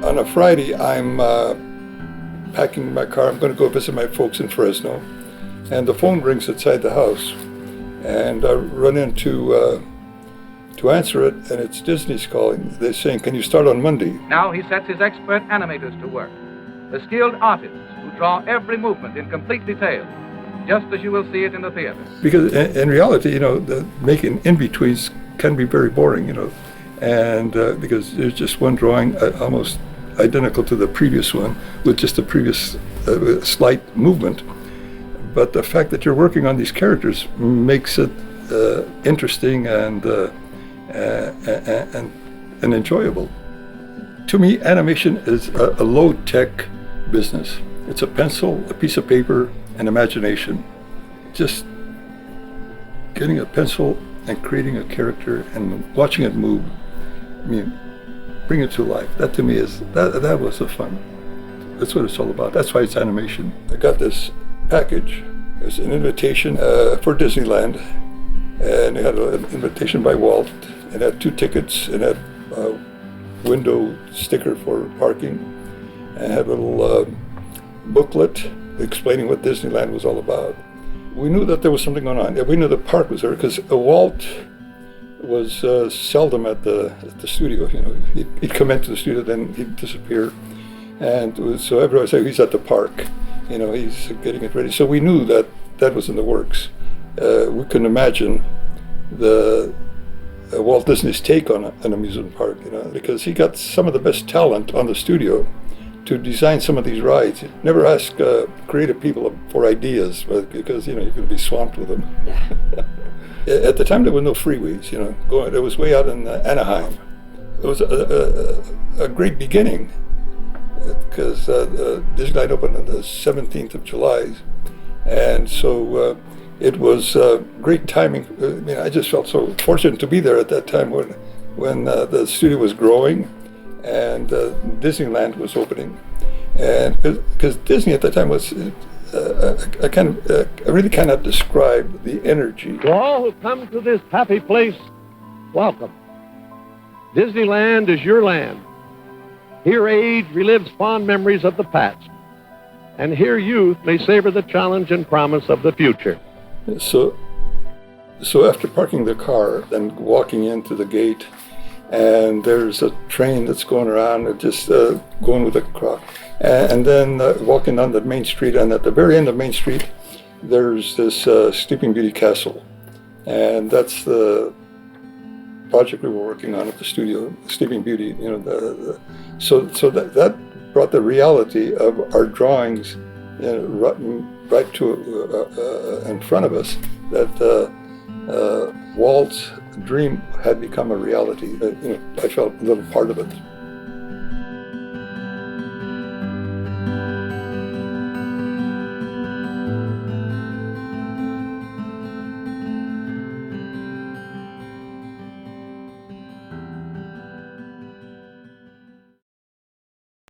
On a Friday, I'm packing my car. I'm going to go visit my folks in Fresno, and the phone rings outside the house, and I run in to answer it, and it's Disney's calling. They're saying, "Can you start on Monday?" Now he sets his expert animators to work, the skilled artists who draw every movement in complete detail, just as you will see it in the theater. Because in reality, making in-betweens can be very boring, and because there's just one drawing almost identical to the previous one with just the previous slight movement. But the fact that you're working on these characters makes it interesting and enjoyable. To me, animation is a low-tech business. It's a pencil, a piece of paper, and imagination. Just getting a pencil and creating a character and watching it move. Bring it to life. That to me that was the fun. That's what it's all about. That's why it's animation. I got this package. It's an invitation for Disneyland, and it had an invitation by Walt. It had 2 tickets. It had a window sticker for parking, and it had a little booklet explaining what Disneyland was all about. We knew that there was something going on. We knew the park was there because Walt was seldom at the studio. He'd come into the studio, then he'd disappear, and so everybody said he's at the park. He's getting it ready. So we knew that was in the works. We couldn't imagine the Walt Disney's take on an amusement park, because he got some of the best talent on the studio to design some of these rides. Never ask creative people for ideas, because you're going to be swamped with them. At the time, there were no freeways. It was way out in Anaheim. It was a great beginning, because Disneyland opened on the 17th of July, and so it was great timing. I just felt so fortunate to be there at that time when the studio was growing and Disneyland was opening, and because Disney at that time was. I really cannot describe the energy. To all who come to this happy place, welcome. Disneyland is your land. Here age relives fond memories of the past, and here youth may savor the challenge and promise of the future. So after parking the car and walking into the gate, and there's a train that's going around and just going with a crowd. And then walking down the main street, and at the very end of Main Street, there's this Sleeping Beauty castle. And that's the project we were working on at the studio, Sleeping Beauty. So that brought the reality of our drawings right to in front of us, that Walt's dream had become a reality. I felt a little part of it.